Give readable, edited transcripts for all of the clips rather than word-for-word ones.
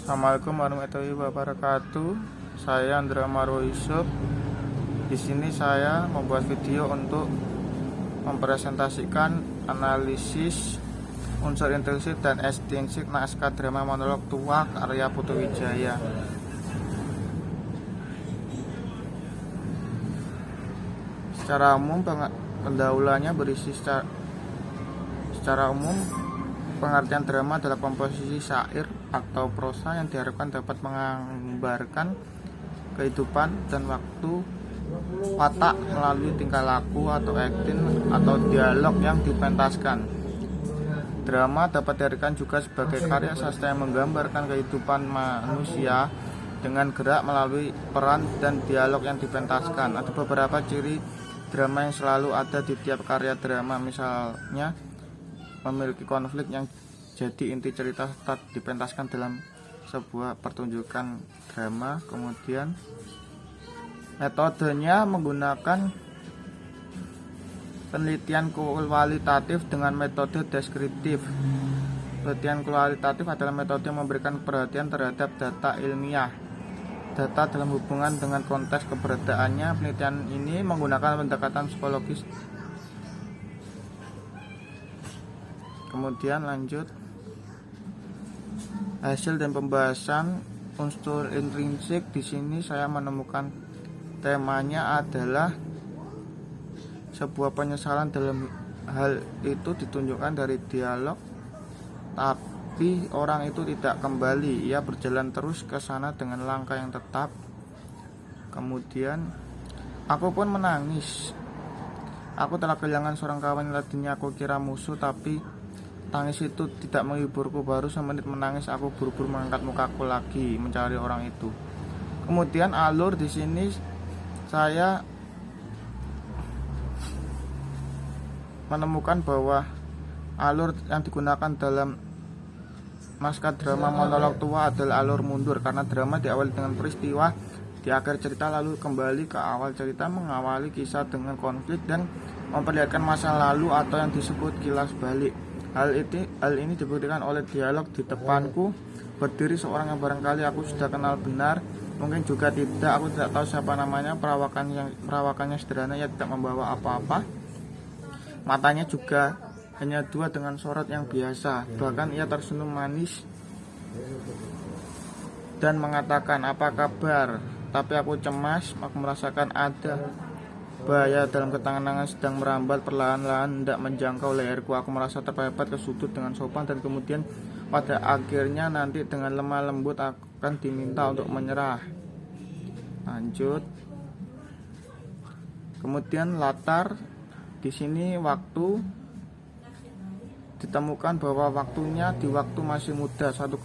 Assalamualaikum warahmatullahi wabarakatuh. Saya Andra Marwo Yusuf. Di sini saya membuat video untuk mempresentasikan analisis unsur intrinsik dan ekstrinsik naskah drama monolog Tua karya Putu Wijaya. Secara umum pendahuluannya berisi secara umum. Pengertian drama adalah komposisi syair atau prosa yang diharapkan dapat menggambarkan kehidupan dan waktu watak melalui tingkah laku atau akting atau dialog yang dipentaskan. Drama dapat diartikan juga sebagai karya sastra yang menggambarkan kehidupan manusia dengan gerak melalui peran dan dialog yang dipentaskan. Ada beberapa ciri drama yang selalu ada di tiap karya drama, misalnya memiliki konflik yang jadi inti cerita serta dipentaskan dalam sebuah pertunjukan drama. Kemudian metodenya menggunakan penelitian kualitatif dengan metode deskriptif. Penelitian kualitatif adalah metode yang memberikan perhatian terhadap data ilmiah, data dalam hubungan dengan konteks keberadaannya. Penelitian ini menggunakan pendekatan psikologis. Kemudian lanjut, hasil dan pembahasan unsur intrinsik. Di sini saya menemukan temanya adalah sebuah penyesalan dalam hal itu ditunjukkan dari dialog, tapi orang itu tidak kembali, ia berjalan terus ke sana dengan langkah yang tetap. Kemudian aku pun menangis. Aku telah kehilangan seorang kawan yang tadinya aku kira musuh, tapi tangis itu tidak menghiburku. Baru semenit menangis, aku buru-buru mengangkat mukaku lagi mencari orang itu. Kemudian alur di sini saya menemukan bahwa alur yang digunakan dalam naskah drama monolog Tua adalah alur mundur, karena drama diawali dengan peristiwa di akhir cerita lalu kembali ke awal cerita, mengawali kisah dengan konflik dan memperlihatkan masa lalu atau yang disebut kilas balik. Hal ini dibuktikan oleh dialog. Di depanku berdiri seorang yang barangkali aku sudah kenal benar, mungkin juga tidak. Aku tidak tahu siapa namanya. Perawakannya sederhana, ia tidak membawa apa-apa. Matanya juga hanya dua dengan sorot yang biasa. Bahkan ia tersenyum manis dan mengatakan, "Apa kabar?" Tapi aku cemas. Aku merasakan ada bahaya dalam ketenangan sedang merambat perlahan-lahan hendak menjangkau leherku. Aku merasa terpepet ke sudut dengan sopan dan kemudian pada akhirnya nanti dengan lemah lembut akan diminta untuk menyerah. Lanjut. Kemudian latar di sini waktu ditemukan bahwa waktunya di waktu masih muda, satu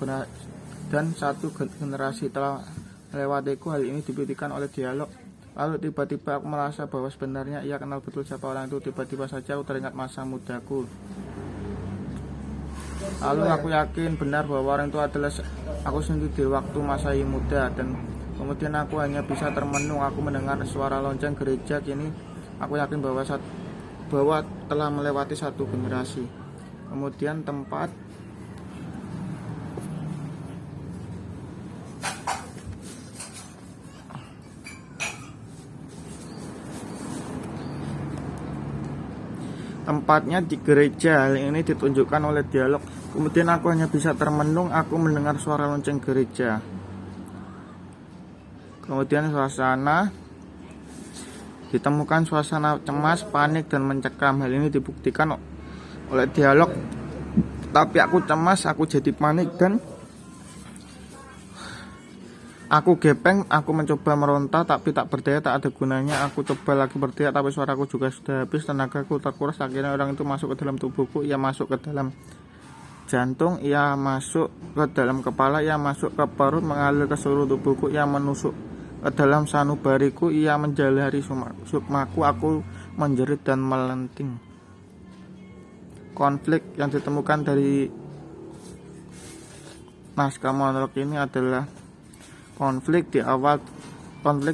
generasi telah melewatiku. Hal ini dibuktikan oleh dialog. Lalu tiba-tiba aku merasa bahwa sebenarnya ia kenal betul siapa orang itu. Tiba-tiba saja aku teringat masa mudaku. Lalu aku yakin benar bahwa orang itu adalah aku sendiri di waktu masa muda. Dan kemudian aku hanya bisa termenung. Aku mendengar suara lonceng gereja. Kini aku yakin bahwa telah melewati satu generasi. Kemudian tempatnya di gereja. Hal ini ditunjukkan oleh dialog. Kemudian aku hanya bisa termenung. Aku mendengar suara lonceng gereja. Kemudian suasana ditemukan suasana cemas, panik, dan mencekam. Hal ini dibuktikan oleh dialog. Tapi aku cemas, aku jadi panik dan aku gepeng. Aku mencoba meronta tapi tak berdaya, tak ada gunanya. Aku coba lagi berteriak tapi suaraku juga sudah habis, tenagaku terkuras. Akhirnya orang itu masuk ke dalam tubuhku. Ia masuk ke dalam jantung, ia masuk ke dalam kepala, ia masuk ke perut, mengalir ke seluruh tubuhku. Ia menusuk ke dalam sanubariku, ia menjalari sukmaku. Aku menjerit dan melenting. Konflik yang ditemukan dari naskah monolog ini adalah konflik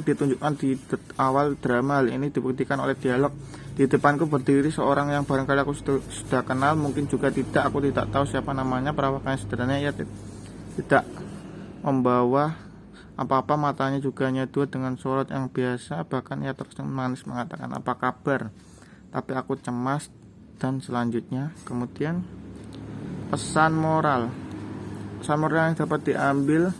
ditunjukkan di awal drama. Hal ini dibuktikan oleh dialog. Di depanku berdiri seorang yang barangkali aku sudah kenal, mungkin juga tidak. Aku tidak tahu siapa namanya. Perawakannya sederhana, ia tidak membawa apa-apa, matanya juga hanya dua dengan sorot yang biasa. Bahkan ia tersenyum manis mengatakan, "Apa kabar?" Tapi aku cemas. Dan selanjutnya, kemudian pesan moral yang dapat diambil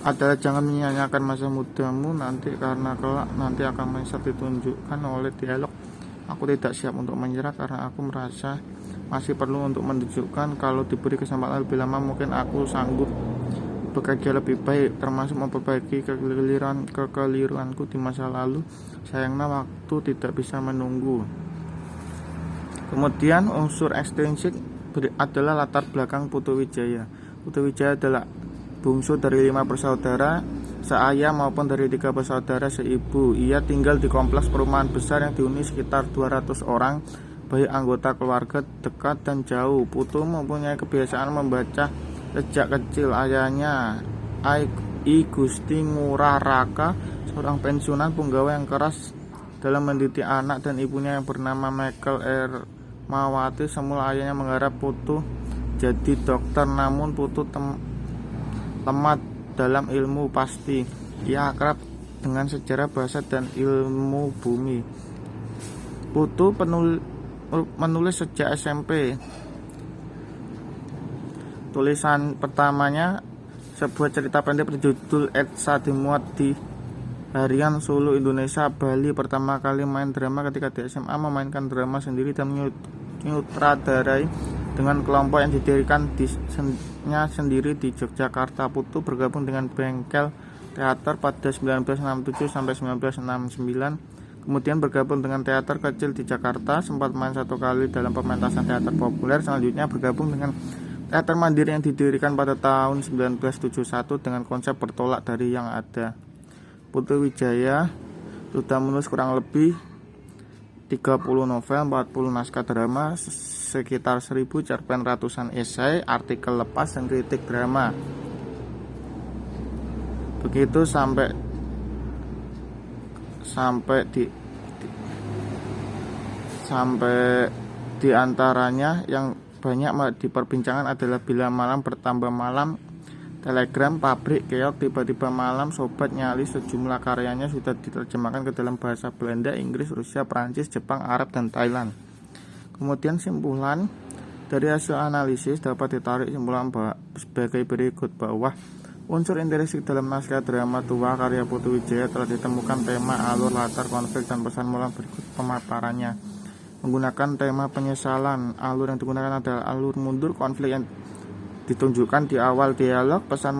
adalah jangan menyia-nyiakan masa mudamu nanti, karena kelak nanti akan menyesal. Ditunjukkan oleh dialog, aku tidak siap untuk menyerah karena aku merasa masih perlu untuk menunjukkan kalau diberi kesempatan lebih lama mungkin aku sanggup bekerja lebih baik, termasuk memperbaiki kekeliruanku di masa lalu. Sayangnya waktu tidak bisa menunggu. Kemudian unsur ekstrinsik adalah latar belakang Putu Wijaya. Putu Wijaya adalah bungsu dari 5 bersaudara seayah maupun dari 3 bersaudara seibu. Ia tinggal di kompleks perumahan besar yang dihuni sekitar 200 orang, baik anggota keluarga dekat dan jauh. Putu mempunyai kebiasaan membaca sejak kecil. Ayahnya I Gusti Ngurah Raka, seorang pensiunan punggawa yang keras dalam mendidik anak, dan ibunya yang bernama Michael Ermawati. Semula ayahnya mengharap Putu jadi dokter, namun Putu lemah dalam ilmu pasti. Ia akrab dengan sejarah, bahasa, dan ilmu bumi. Putu menulis sejak SMP. Tulisan pertamanya sebuah cerita pendek berjudul Etsa dimuat di Harian Solo Indonesia Bali. Pertama kali main drama ketika di SMA, memainkan drama sendiri dan menyutradarai dengan kelompok yang didirikan sendiri di Yogyakarta. Putu bergabung dengan Bengkel Teater pada 1967 sampai 1969. Kemudian bergabung dengan teater kecil di Jakarta, sempat main 1 kali dalam pementasan teater populer. Selanjutnya bergabung dengan teater mandiri yang didirikan pada tahun 1971 dengan konsep bertolak dari yang ada. Putu Wijaya sudah menulis kurang lebih 30 novel, 40 naskah drama, sekitar 1000 cerpen, ratusan esai, artikel lepas, dan kritik drama. Begitu sampai di antaranya yang banyak diperbincangkan adalah Bila Malam Bertambah Malam, Telegram, Pabrik Keok, Tiba-tiba Malam, Sobat Nyali. Sejumlah karyanya sudah diterjemahkan ke dalam bahasa Belanda, Inggris, Rusia, Prancis, Jepang, Arab, dan Thailand. Kemudian simpulan dari hasil analisis dapat ditarik simpulan sebagai berikut, bahwa unsur intrinsik dalam naskah drama tua karya Putu Wijaya telah ditemukan: tema, alur, latar, konflik, dan pesan moral. Berikut pemaparannya. Menggunakan tema penyesalan, alur yang digunakan adalah alur mundur, konflik yang ditunjukkan di awal dialog, pesan